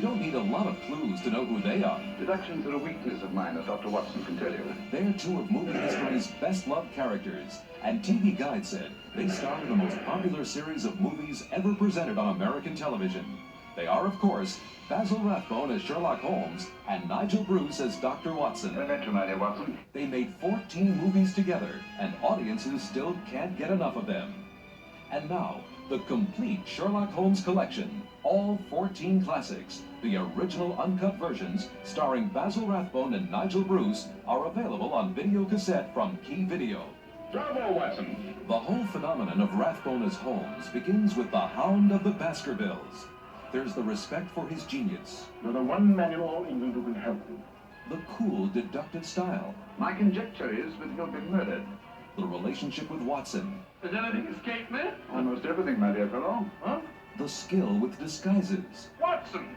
don't need a lot of clues to know who they are. Deductions are a weakness of mine, as Dr. Watson can tell you. They're two of movie history's best-loved characters, and TV Guide said they star in the most popular series of movies ever presented on American television. They are, of course, Basil Rathbone as Sherlock Holmes and Nigel Bruce as Dr. Watson. I met you, my dear Watson. They made 14 movies together, and audiences still can't get enough of them. And now, the complete Sherlock Holmes collection, all 14 classics, the original uncut versions starring Basil Rathbone and Nigel Bruce, are available on video cassette from Key Video. Bravo, Watson. The whole phenomenon of Rathbone as Holmes begins with the Hound of the Baskervilles. There's the respect for his genius. You're the one man in all England who can help you. The cool, deductive style. My conjecture is that he'll be murdered. The relationship with Watson. Has anything escaped me? Almost everything, my dear fellow. Huh? The skill with disguises. Watson!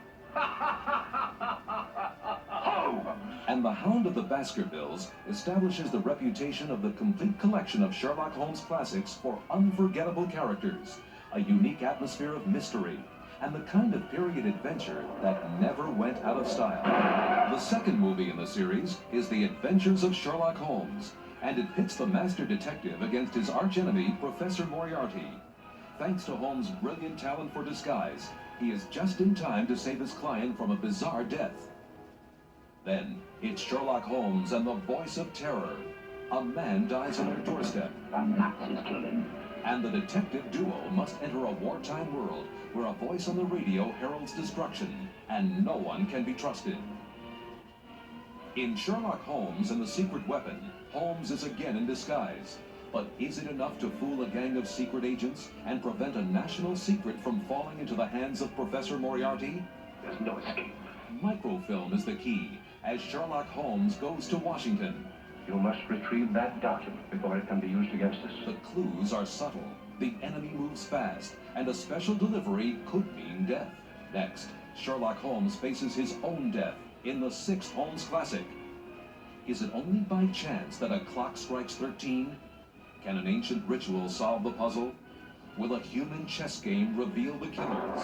Holmes! And the Hound of the Baskervilles establishes the reputation of the complete collection of Sherlock Holmes classics for unforgettable characters, a unique atmosphere of mystery, and the kind of period adventure that never went out of style. The second movie in the series is The Adventures of Sherlock Holmes, and it pits the master detective against his archenemy, Professor Moriarty. Thanks to Holmes' brilliant talent for disguise, he is just in time to save his client from a bizarre death. Then, it's Sherlock Holmes and the voice of terror. A man dies on their doorstep. The Nazis killed him. And the detective duo must enter a wartime world where a voice on the radio heralds destruction, and no one can be trusted. In Sherlock Holmes and the Secret Weapon, Holmes is again in disguise. But is it enough to fool a gang of secret agents and prevent a national secret from falling into the hands of Professor Moriarty? There's no escape. Microfilm is the key as Sherlock Holmes goes to Washington. You must retrieve that document before it can be used against us. The clues are subtle, the enemy moves fast, and a special delivery could mean death. Next, Sherlock Holmes faces his own death in the sixth Holmes classic. Is it only by chance that a clock strikes 13? Can an ancient ritual solve the puzzle? Will a human chess game reveal the killers?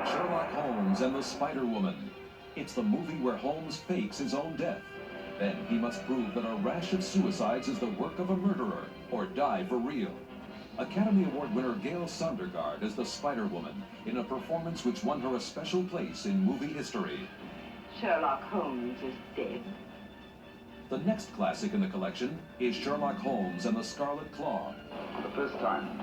Sherlock Holmes and the Spider-Woman. It's the movie where Holmes fakes his own death. Then he must prove that a rash of suicides is the work of a murderer, or die for real. Academy Award winner Gail Sondergaard as the Spider-Woman in a performance which won her a special place in movie history. Sherlock Holmes is dead. The next classic in the collection is Sherlock Holmes and the Scarlet Claw. For the first time,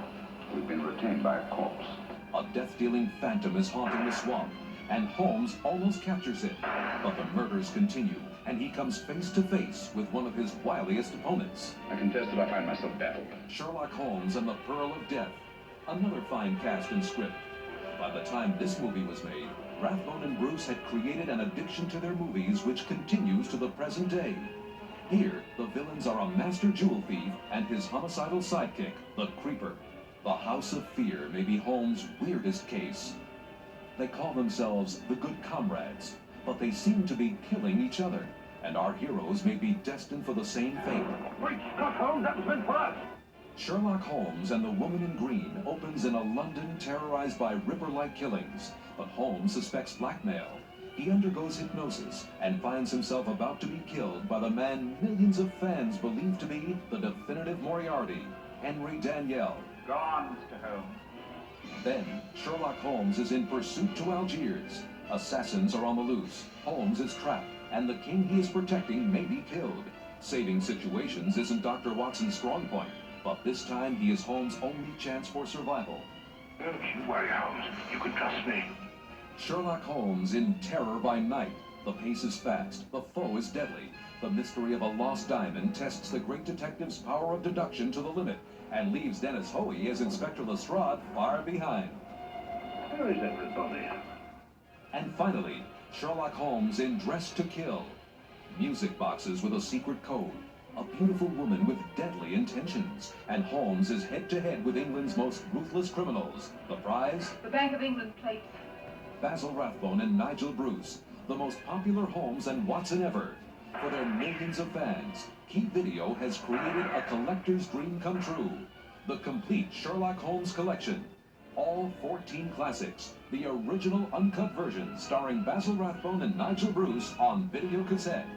we've been retained by a corpse. A death-dealing phantom is haunting the swamp, and Holmes almost captures it. But the murders continue, and he comes face to face with one of his wiliest opponents. I confess that I find myself baffled. Sherlock Holmes and the Pearl of Death. Another fine cast and script. By the time this movie was made, Rathbone and Bruce had created an addiction to their movies which continues to the present day. Here, the villains are a master jewel thief and his homicidal sidekick, the Creeper. The House of Fear may be Holmes' weirdest case. They call themselves the Good Comrades, but they seem to be killing each other, and our heroes may be destined for the same fate. Wait, Scott Holmes, that was meant for us! Sherlock Holmes and the Woman in Green opens in a London terrorized by Ripper-like killings, but Holmes suspects blackmail. He undergoes hypnosis and finds himself about to be killed by the man millions of fans believe to be the definitive Moriarty, Henry Daniell. Go on, Mr. Holmes. Then, Sherlock Holmes is in pursuit to Algiers. Assassins are on the loose, Holmes is trapped, and the king he is protecting may be killed. Saving situations isn't Dr. Watson's strong point, but this time he is Holmes' only chance for survival. Don't you worry, Holmes. You can trust me. Sherlock Holmes in Terror by Night. The pace is fast, the foe is deadly. The mystery of a lost diamond tests the great detective's power of deduction to the limit, and leaves Dennis Hoey as Inspector Lestrade far behind. Where is everybody? And finally, Sherlock Holmes in Dress to Kill. Music boxes with a secret code. A beautiful woman with deadly intentions. And Holmes is head-to-head with England's most ruthless criminals. The prize? The Bank of England plate. Basil Rathbone and Nigel Bruce, the most popular Holmes and Watson ever. For their millions of fans, Key Video has created a collector's dream come true. The complete Sherlock Holmes collection. all 14 classics, the original uncut version starring Basil Rathbone and Nigel Bruce on video cassette.